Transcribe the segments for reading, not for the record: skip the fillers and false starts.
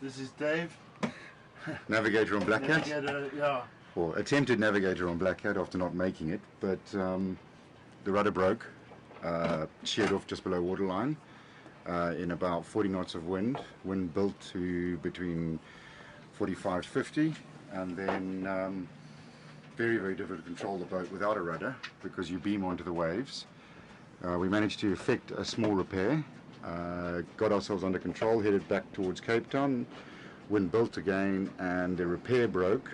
This is Dave. Navigator on Black Cat. Navigator, yeah. Or attempted navigator on Black Cat after not making it, but the rudder broke, sheared off just below waterline in about 40 knots of wind. Wind built to between 45 to 50, and then very, very difficult to control the boat without a rudder because you beam onto the waves. We managed to effect a small repair, got ourselves under control, headed back towards Cape Town. Wind built again and the repair broke.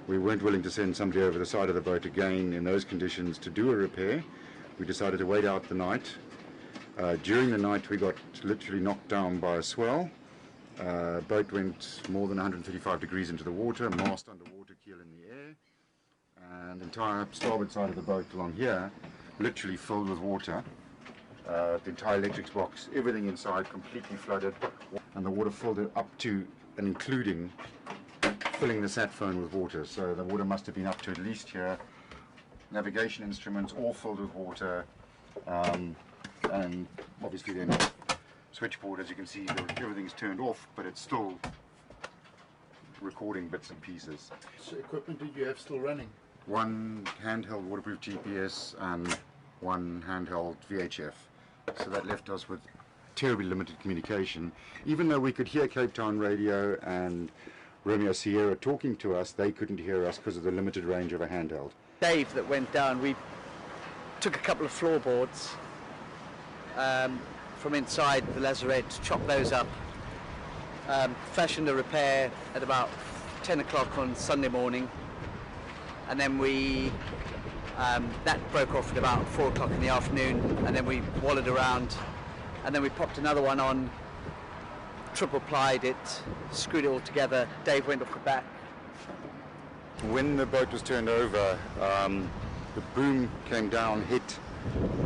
We weren't willing to send somebody over the side of the boat again in those conditions to do a repair. We decided to wait out the night. During the night we got literally knocked down by a swell. Boat went more than 135 degrees into the water, mast underwater, keel in the air, and the entire starboard side of the boat along here literally filled with water. The entire electrics box, everything inside completely flooded, and the water filled it up to and including filling the sat phone with water. So the water must have been up to at least here. Navigation instruments all filled with water, and obviously then switchboard, as you can see, everything's turned off, but it's still recording bits and pieces. So equipment did you have still running? One handheld waterproof GPS and one handheld VHF. So that left us with terribly limited communication. Even though we could hear Cape Town radio and Romeo Sierra talking to us, they couldn't hear us because of the limited range of a handheld. Dave that went down, we took a couple of floorboards from inside the lazarette, chopped those up, fashioned a repair at about 10 o'clock on Sunday morning, and then we that broke off at about 4 o'clock in the afternoon, and then we wallowed around, and then we popped another one on, triple plied it, screwed it all together. Dave went off the back. When the boat was turned over, the boom came down, hit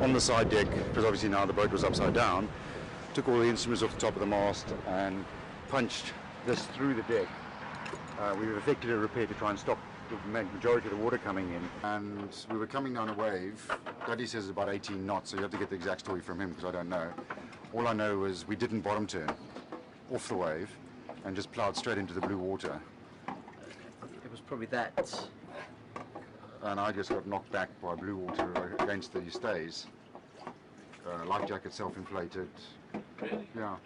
on the side deck, because obviously now the boat was upside down, took all the instruments off the top of the mast and punched this through the deck. We've effected a repair to try and stop the majority of the water coming in, and we were coming down a wave. Didi says it's about 18 knots, so you have to get the exact story from him because I don't know. All I know is we didn't bottom turn off the wave and just ploughed straight into the blue water. It was probably that. And I just got knocked back by blue water against the stays. Life jacket self-inflated. Really? Yeah.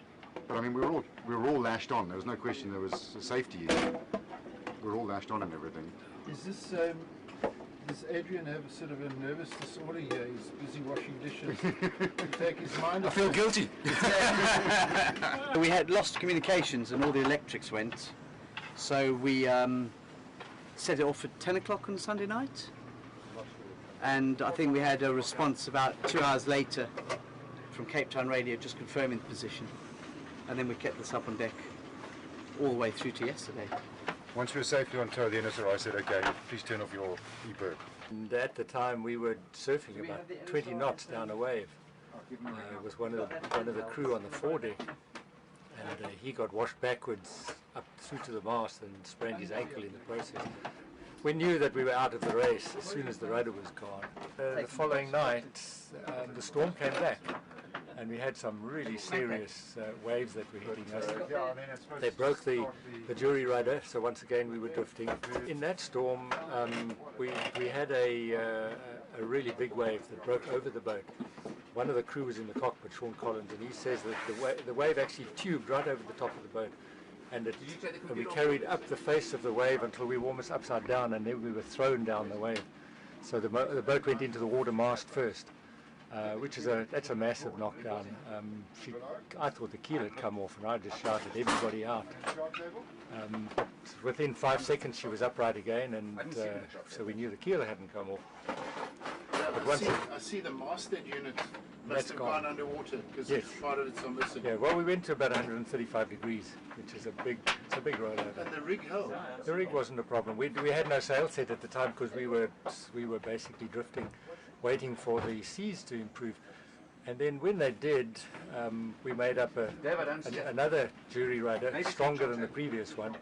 But I mean, we were all lashed on. There was no question there was a safety issue. We were all lashed on and everything. Is this, does Adrian have a sort of a nervous disorder here? He's busy washing dishes. To take his mind I off feel it. guilty. We had lost communications and all the electrics went, so we set it off at 10 o'clock on Sunday night, and I think we had a response about 2 hours later from Cape Town radio just confirming the position, and then we kept this up on deck all the way through to yesterday. Once we were safely on tow, the NSRI said, okay, please turn off your e-bird. And at the time we were surfing about 20 knots down a wave. It was one of the crew on the foredeck, and he got washed backwards up through to the mast and sprained his ankle in the process. We knew that we were out of the race as soon as the rudder was gone. The following night the storm came back, and we had some really serious waves that were hitting us. They broke the jury rudder, so once again we were drifting. In that storm we had a really big wave that broke over the boat. One of the crew was in the cockpit, Sean Collins, and he says that the wave actually tubed right over the top of the boat, and we carried up the face of the wave until we were almost upside down, and then we were thrown down the wave. So the boat went into the water mast first, which is that's a massive knockdown. I thought the keel had come off, and I just shouted everybody out. Within 5 seconds she was upright again, and so we knew the keel hadn't come off. But I see the masthead unit must have gone underwater because yes. part of it's submersible. Yeah, well, we went to about 135 degrees, which is a big rollover. And the rig held. The rig wasn't a problem. We had no sail set at the time because we were basically drifting, waiting for the seas to improve. And then when they did, we made up another jury rudder, stronger than the previous one.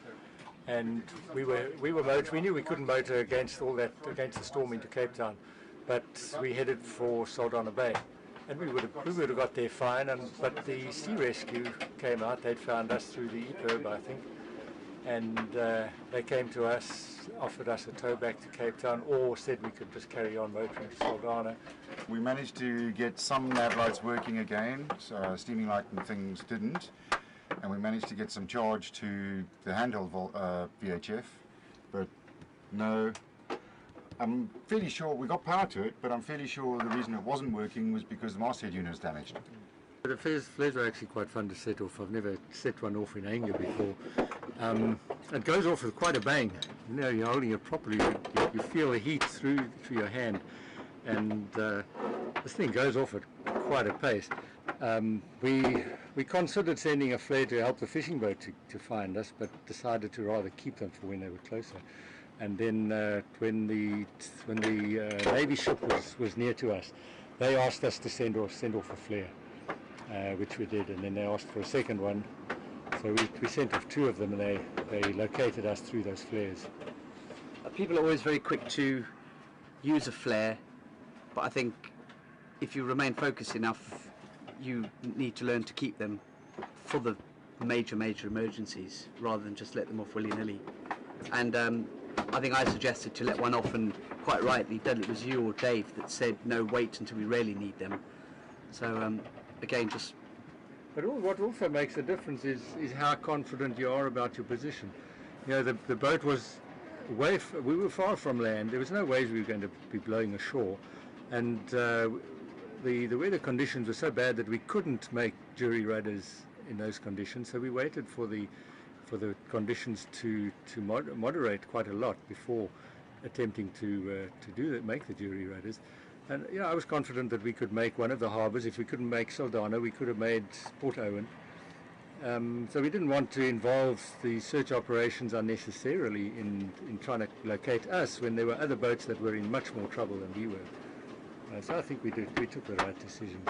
And we knew we couldn't motor against the storm into Cape Town, but we headed for Saldanha Bay. and we would have got there fine. But the sea rescue came out. They'd found us through the EPIRB, I think, and they came to us, offered us a tow back to Cape Town, or said we could just carry on motoring to Saldanha. We managed to get some nav lights working again, so steaming light and things didn't, and we managed to get some charge to the handheld VHF, but no, I'm fairly sure we got power to it, but I'm fairly sure the reason it wasn't working was because the masthead unit was damaged. The flares are actually quite fun to set off. I've never set one off in anger before. It goes off with quite a bang. You know, you're holding it properly, you feel the heat through your hand, and this thing goes off at quite a pace. We considered sending a flare to help the fishing boat to find us, but decided to rather keep them for when they were closer. And then when the Navy ship was near to us, they asked us to send off a flare, which we did, and then they asked for a second one. So we sent off 2 of them, and they located us through those flares. People are always very quick to use a flare, but I think if you remain focused enough, you need to learn to keep them for the major emergencies rather than just let them off willy-nilly. And I think I suggested to let one off, and quite rightly, it was you or Dave that said no, wait until we really need them. So again, just... But what also makes a difference is how confident you are about your position. You know, the boat was we were far from land. There was no ways we were going to be blowing ashore, and the weather conditions were so bad that we couldn't make jury rudders in those conditions. So we waited for the conditions to moderate quite a lot before attempting to make the jury rudders. And you know, I was confident that we could make one of the harbours. If we couldn't make Saldanha, we could have made Port Owen. So we didn't want to involve the search operations unnecessarily in trying to locate us when there were other boats that were in much more trouble than we were. So I think we took the right decisions.